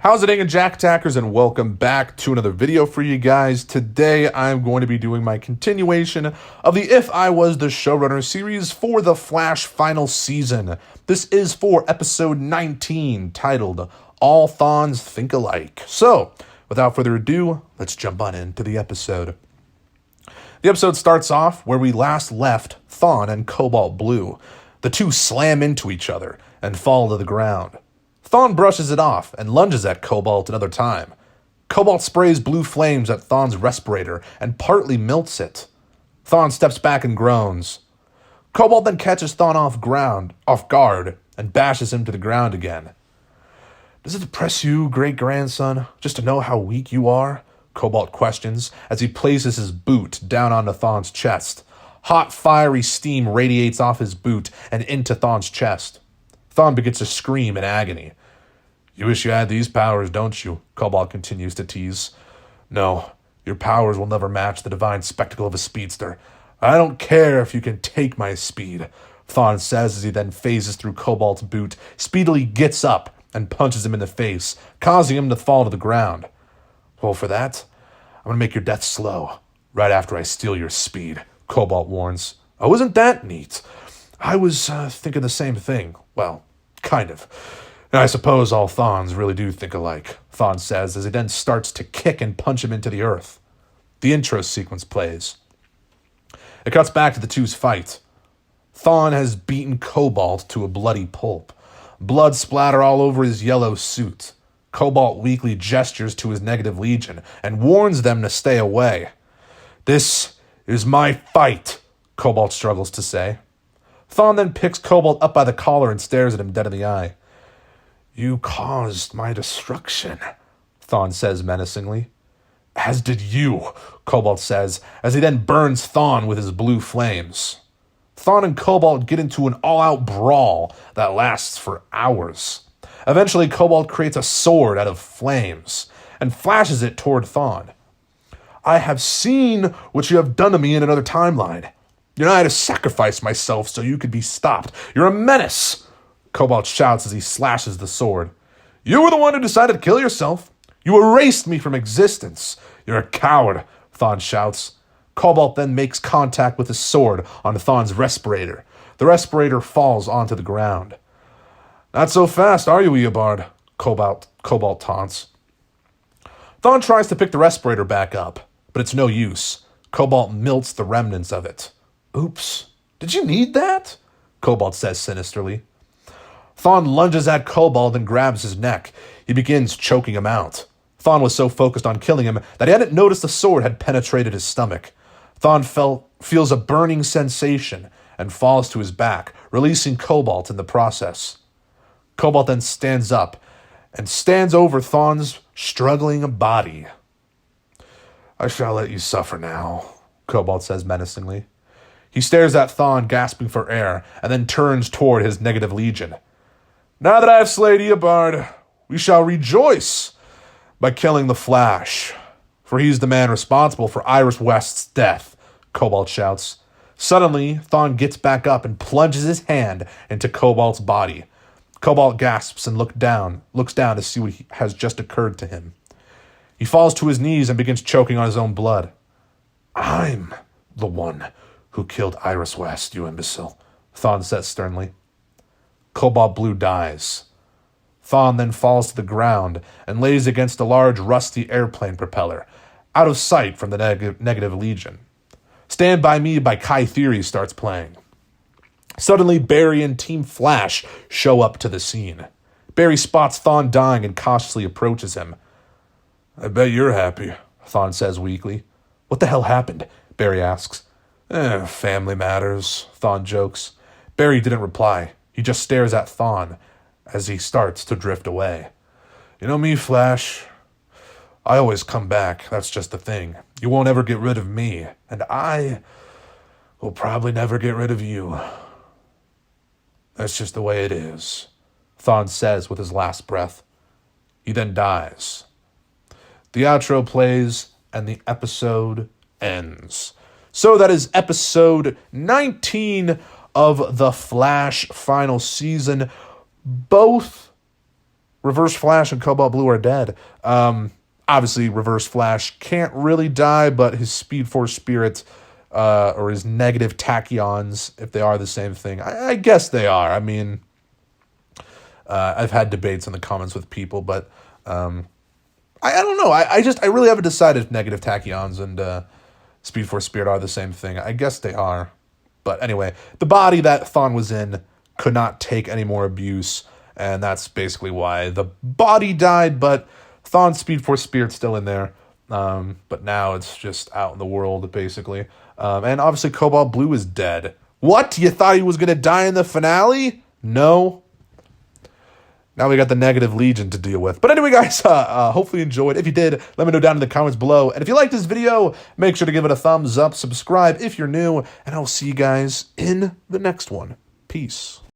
How's it going, Jack Attackers, and welcome back to another video for you guys. Today, I'm going to be doing my continuation of the If I Was the Showrunner series for the Flash final season. This is for episode 19, titled All Thawnes Think Alike. So, without further ado, let's jump on into the episode. The episode starts off where we last left Thawne and Cobalt Blue. The two slam into each other and fall to the ground. Thawne brushes it off and lunges at Cobalt another time. Cobalt sprays blue flames at Thawne's respirator and partly melts it. Thawne steps back and groans. Cobalt then catches Thawne off guard and bashes him to the ground again. "Does it depress you, great-grandson, just to know how weak you are?" Cobalt questions as he places his boot down onto Thawne's chest. Hot, fiery steam radiates off his boot and into Thawne's chest. Thawne begins to scream in agony. "You wish you had these powers, don't you?" Cobalt continues to tease. "No, your powers will never match the divine spectacle of a speedster. I don't care if you can take my speed," Thawne says as he then phases through Cobalt's boot, speedily gets up, and punches him in the face, causing him to fall to the ground. "Well, for that, I'm going to make your death slow, right after I steal your speed," Cobalt warns. "Oh, isn't that neat? I was thinking the same thing. Well, kind of. And I suppose all Thawnes really do think alike," Thawne says as he then starts to kick and punch him into the earth. The intro sequence plays. It cuts back to the two's fight. Thawne has beaten Cobalt to a bloody pulp. Blood splatter all over his yellow suit. Cobalt weakly gestures to his negative legion and warns them to stay away. "This is my fight," Cobalt struggles to say. Thawne then picks Cobalt up by the collar and stares at him dead in the eye. "You caused my destruction," Thawne says menacingly. "As did you," Cobalt says, as he then burns Thawne with his blue flames. Thawne and Cobalt get into an all-out brawl that lasts for hours. Eventually, Cobalt creates a sword out of flames and flashes it toward Thawne. "I have seen what you have done to me in another timeline. You know, I had to sacrifice myself so you could be stopped. You're a menace," Cobalt shouts as he slashes the sword. "You were the one who decided to kill yourself. You erased me from existence. You're a coward," Thawne shouts. Cobalt then makes contact with his sword on Thawne's respirator. The respirator falls onto the ground. "Not so fast, are you, Eobard?" Cobalt taunts. Thawne tries to pick the respirator back up, but it's no use. Cobalt melts the remnants of it. "Oops, did you need that?" Cobalt says sinisterly. Thawne lunges at Cobalt and grabs his neck. He begins choking him out. Thawne was so focused on killing him that he hadn't noticed the sword had penetrated his stomach. Thawne feels a burning sensation and falls to his back, releasing Cobalt in the process. Cobalt then stands up and stands over Thawne's struggling body. "I shall let you suffer now," Cobalt says menacingly. He stares at Thawne, gasping for air, and then turns toward his negative legion. "Now that I have slayed Eobard, we shall rejoice by killing the Flash, for he's the man responsible for Iris West's death," Cobalt shouts. Suddenly, Thawne gets back up and plunges his hand into Cobalt's body. Cobalt gasps and looks down to see what has just occurred to him. He falls to his knees and begins choking on his own blood. "I'm the one who killed Iris West, you imbecile," Thawne says sternly. Cobalt Blue dies. Thawne then falls to the ground and lays against a large rusty airplane propeller, out of sight from the negative legion. "Stand By Me" by Kai Theory starts playing. Suddenly, Barry and Team Flash show up to the scene. Barry spots Thawne dying and cautiously approaches him. "I bet you're happy," Thawne says weakly. "What the hell happened?" Barry asks. Family matters," Thawne jokes. Barry didn't reply. He just stares at Thawne as he starts to drift away. "You know me, Flash. I always come back. That's just the thing. You won't ever get rid of me, and I will probably never get rid of you. That's just the way it is," Thawne says with his last breath. He then dies. The outro plays, and the episode ends. So that is episode 19 of The Flash final season. Both Reverse Flash and Cobalt Blue are dead. Obviously, Reverse Flash can't really die, but his Speed Force Spirit, or his negative tachyons, if they are the same thing. I guess they are. I mean, I've had debates in the comments with people, but I don't know. I really haven't decided if negative tachyons and Speed Force Spirit are the same thing. I guess they are. But anyway, the body that Thawne was in could not take any more abuse, and that's basically why the body died, but Thawne's Speed Force Spirit's still in there. But now it's just out in the world, basically. And obviously Cobalt Blue is dead. What? You thought he was going to die in the finale? No. Now we got the negative Legion to deal with. But anyway, guys, hopefully you enjoyed. If you did, let me know down in the comments below. And if you like this video, make sure to give it a thumbs up, subscribe if you're new, and I'll see you guys in the next one. Peace.